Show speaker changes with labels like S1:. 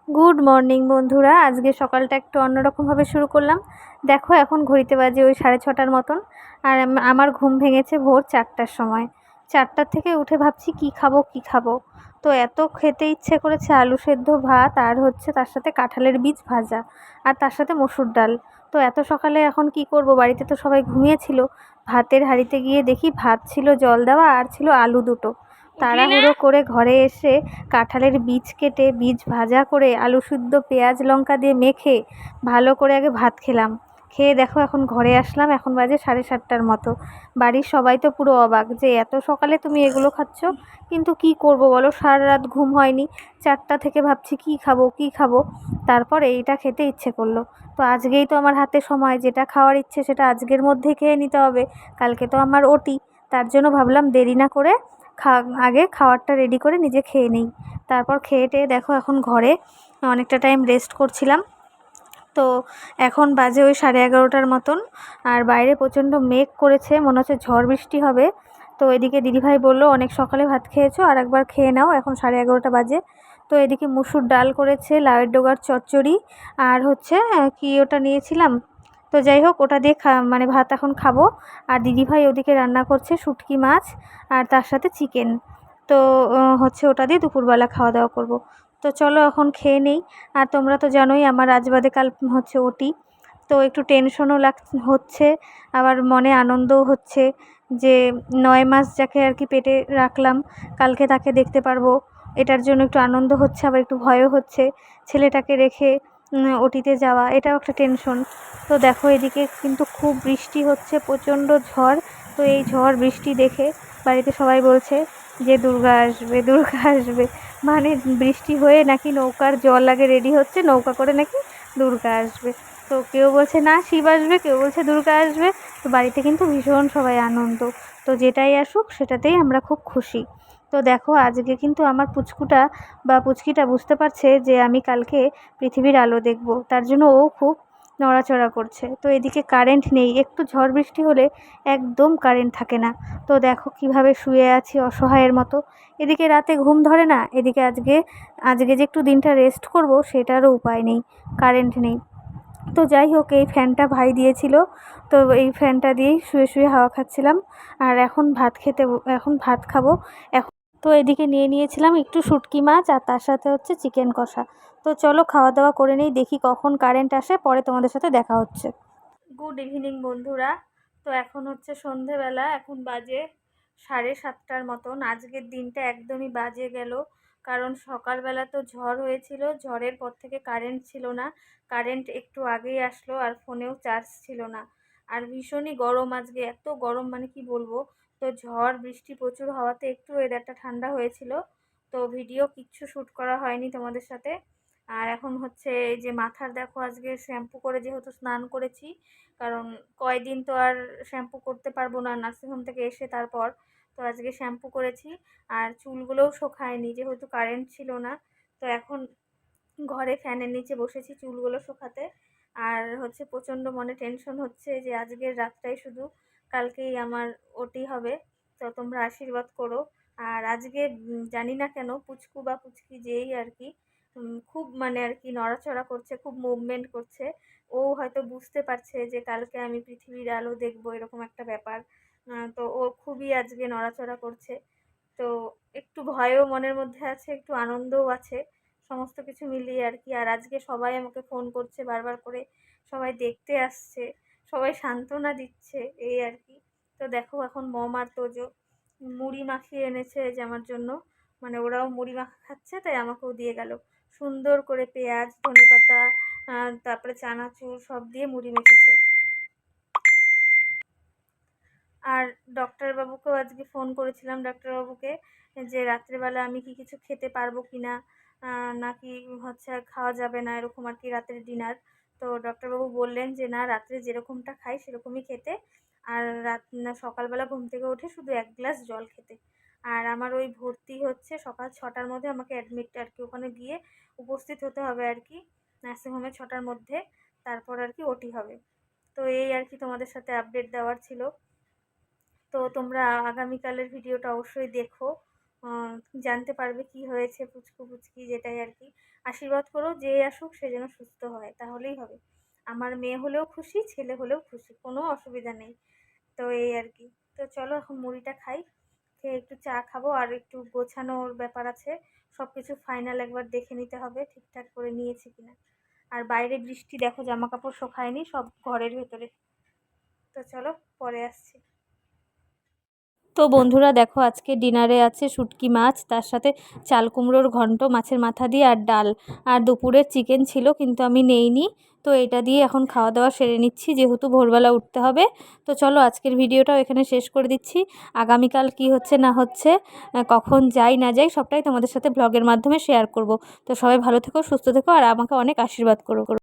S1: Good morning বন্ধুরা। আজকে সকালটা একটু অন্যরকমভাবে শুরু করলাম। দেখো এখন ঘড়িতে বাজে ওই 6:30 মতন। আর আমার ঘুম ভেঙেছে ভোর 4টার সময়। 4টার থেকে উঠে ভাবছি কি খাবো কি খাবো। তো এত খেতে ইচ্ছে করেছে, আলু সেদ্ধ ভাত আর হচ্ছে তার সাথে কাঁঠালের বীজ ভাজা আর তার সাথে মসুর ডাল। তো এত সকালে এখন কি করব, বাড়িতে তো সবাই ঘুমিয়েছিল। ভাতের হাঁড়িতে গিয়ে দেখি ভাত ছিল জল দেওয়া আর ছিল আলু দুটো। তাড়াহুড়ো করে ঘরে এসে কাঁঠালের বীজ কেটে বীজ ভাজা করে আলু সিদ্ধ পেঁয়াজ লঙ্কা দিয়ে মেখে ভালো করে আগে ভাত খেলাম। খেয়ে দেখো এখন ঘরে আসলাম, এখন বাজে 7:30টার মতো। বাড়ির সবাই তো পুরো অবাক যে এত সকালে তুমি এগুলো খাচ্ছ। কিন্তু কি করব বলো, সারা রাত ঘুম হয়নি। 4টা থেকে ভাবছি কি খাবো কি খাবো, তারপর এইটা খেতে ইচ্ছে করলো। তো আজকেই তো আমার হাতে সময়, যেটা খাওয়ার ইচ্ছে সেটা আজকের মধ্যেই খেয়ে নিতে হবে। কালকে তো আমার ওটি, তার জন্য ভাবলাম দেরি না করে আগে খাবারটা রেডি করে নিজে খেয়ে নিই। তারপর খেয়ে টেয়ে দেখো এখন ঘরে অনেকটা টাইম রেস্ট করছিলাম। তো এখন বাজে ওই 11:30টার মতন। আর বাইরে প্রচণ্ড মেঘ করেছে, মনে হচ্ছে ঝড় বৃষ্টি হবে। তো এদিকে দিদিভাই বললো অনেক সকালে ভাত খেয়েছো, আর একবার খেয়ে নাও, এখন 11:30 বাজে। তো এদিকে মুসুর ডাল করেছে, লাউয়ের ডগার চচ্চড়ি, আর হচ্ছে কি ওটা নিয়েছিলাম। তো যাই হোক, ওটা দিয়ে মানে ভাত এখন খাবো। আর দিদিভাই ওদিকে রান্না করছে শুটকি মাছ আর তার সাথে চিকেন। তো হচ্ছে ওটা দিয়ে দুপুরবেলা খাওয়া দাওয়া করব। তো চলো এখন খেয়ে নেই। আর তোমরা তো জানোই আমার আজ বাদে কাল হচ্ছে ওটি। তো একটু টেনশনও হচ্ছে, আবার মনে আনন্দও হচ্ছে যে 9 মাস যাকে আর কি পেটে রাখলাম, কালকে তাকে দেখতে পারবো। এটার জন্য একটু আনন্দ হচ্ছে, আবার একটু ভয়ও হচ্ছে। ছেলেটাকে রেখে ওটিতে যাওয়া, এটাও একটা টেনশন। তো দেখো এদিকে কিন্তু খুব বৃষ্টি হচ্ছে, প্রচণ্ড ঝড়। তো এই ঝড় বৃষ্টি দেখে বাড়িতে সবাই বলছে যে দুর্গা আসবে দুর্গা আসবে। মানে বৃষ্টি হয়ে নাকি নৌকার জল আগে রেডি হচ্ছে, নৌকা করে নাকি দুর্গা আসবে। তো কেউ বলছে না শিব আসবে, কেউ বলছে দুর্গা আসবে। তো বাড়িতে কিন্তু ভীষণ সবাই আনন্দ। তো যেটাই আসুক সেটাতেই আমরা খুব খুশি। তো দেখো আজকে কিন্তু আমার পুচকিটা বুঝতে পারছে যে আমি কালকে পৃথিবীর আলো দেখব, তার জন্য ও খুব নড়াচড়া করছে। তো এদিকে কারেন্ট নেই, একটু ঝড় বৃষ্টি হলে একদম কারেন্ট থাকে না। তো দেখো কিভাবে শুয়ে আছি অসহায়ের মতো। এদিকে রাতে ঘুম ধরে না, এদিকে আজকে যে একটু দিনটা রেস্ট করব সেটারও উপায় নেই, কারেন্ট নেই। তো যাই হোক, এই ফ্যানটা ভাই দিয়েছিল, তো এই ফ্যানটা দিয়েই শুয়ে শুয়ে হাওয়া খাচ্ছিলাম। আর এখন ভাত খাবো। এখন তো এদিকে নিয়েছিলাম একটু শুটকি মাছ আর তার সাথে হচ্ছে চিকেন কষা। তো চলো খাওয়া দাওয়া করে নেই, দেখি কখন কারেন্ট আসে, পরে তোমাদের সাথে দেখা হচ্ছে। গুড ইভিনিং বন্ধুরা। তো এখন হচ্ছে সন্ধেবেলা, এখন বাজে 7:30টার মতন। আজকের দিনটা একদমই বাজে গেল, কারণ সকালবেলা তো ঝড় হয়েছিল, ঝড়ের পর থেকে কারেন্ট ছিল না। কারেন্ট একটু আগেই আসলো, আর ফোনেও চার্জ ছিল না। আর ভীষণই গরম, আজকে এত গরম মানে কি বলবো। তো ঝড় বৃষ্টি প্রচুর হওয়াতে একটু ওয়েদারটা ঠান্ডা হয়েছিল। তো ভিডিও কিচ্ছু শ্যুট করা হয়নি তোমাদের সাথে। আর এখন হচ্ছে এই যে মাথার দেখো আজকে শ্যাম্পু করে যেহেতু স্নান করেছি, কারণ কয়দিন তো আর শ্যাম্পু করতে পারবো না নার্সিংহোম থেকে এসে তারপর। তো আজকে শ্যাম্পু করেছি। আর চুলগুলোও শোকায়নি যেহেতু কারেন্ট ছিল না। তো এখন ঘরে ফ্যানের নিচে বসেছি চুলগুলো শোকাতে। আর হচ্ছে প্রচণ্ড মনে টেনশন হচ্ছে যে আজকের রাতটাই শুধু, কালকেই আমার ওটি হবে। তো তোমরা আশীর্বাদ করো। আর আজকে জানি না কেন পুচকু বা পুচকি যেই আর কি খুব মানে আর কি নড়াচড়া করছে, খুব মুভমেন্ট করছে। ও হয়তো বুঝতে পারছে যে কালকে আমি পৃথিবীর আলো দেখবো, এরকম একটা ব্যাপার। তো ও খুবই আজকে নড়াচড়া করছে। তো একটু ভয়ও মনের মধ্যে আছে, একটু আনন্দও আছে, সমস্ত কিছু মিলিয়ে আর কি। আর আজকে সবাই আমাকে ফোন করছে বারবার করে, সবাই দেখতে আসছে, সবাই সান্ত্বনা দিচ্ছে, এই আর কি। তো দেখো এখন মম আর তোজো মুড়ি মাখিয়ে এনেছে যে আমার জন্য, মানে ওরাও মুড়ি মাখা খাচ্ছে তাই আমাকেও দিয়ে গেল। সুন্দর করে পেঁয়াজ ধনেপাতা তারপরে চানাচুর সব দিয়ে মুড়ি মেখেছে। আর ডক্টরবাবুকেও আজকে ফোন করেছিলাম, ডক্টরবাবুকে, যে রাত্রেবেলা আমি কি কিছু খেতে পারবো কি না, নাকি হচ্ছে খাওয়া যাবে না, এরকম আর কি রাতের ডিনার। তো ডক্টরবাবু বললেন যে না, রাত্রে যেরকমটা খাই সেরকমই খেতে, আর সকালবেলা ঘুম থেকে উঠে শুধু 1 গ্লাস জল খেতে। আর আমার ওই ভর্তি হচ্ছে সকাল 6টার মধ্যে, আমাকে অ্যাডমিট আর কি ওখানে গিয়ে উপস্থিত হতে হবে আর কি, নার্সিংহোমে 6টার মধ্যে। তারপর আর কি ওটি হবে। তো এই আর কি তোমাদের সাথে আপডেট দেওয়ার ছিল। তো তোমরা আগামীকালের ভিডিওটা অবশ্যই দেখো। জানতে পারবে কি হয়েছে পুচকু পুচকি, যেটাই আর কি। আশীর্বাদ করো যে আসুক সে যেন সুস্থ হয়, তাহলেই হবে। আমার মেয়ে হলেও খুশি, ছেলে হলেও খুশি, কোনো অসুবিধা নেই। তো এই আর কি। তো চলো এখন মুড়িটা খাই, খেয়ে একটু চা খাবো, আর একটু গোছানোর ব্যাপার আছে। সব কিছু ফাইনাল একবার দেখে নিতে হবে ঠিকঠাক করে নিয়েছি কিনা। আর বাইরে বৃষ্টি, দেখো জামা কাপড় শোকায়নি, সব ঘরের ভেতরে। তো চলো পরে আসছি। তো বন্ধুরা দেখো, আজকে ডিনারে আছে শুটকি মাছ, তার সাথে চাল কুমড়োর ঘন্ট মাছের মাথা দিয়ে, আর ডাল। আর দুপুরের চিকেন ছিল কিন্তু আমি নেইনি। তো এটা দিয়ে এখন খাওয়া দাওয়া সেরে নিচ্ছি, যেহেতু ভোরবেলা উঠতে হবে। তো চলো আজকের ভিডিওটাও এখানে শেষ করে দিচ্ছি। আগামীকাল কি হচ্ছে না হচ্ছে, কখন যাই না যাই, সবটাই তোমাদের সাথে ব্লগের মাধ্যমে শেয়ার করব। তো সবাই ভালো থেকো, সুস্থ থেকো, আর আমাকে অনেক আশীর্বাদ করো।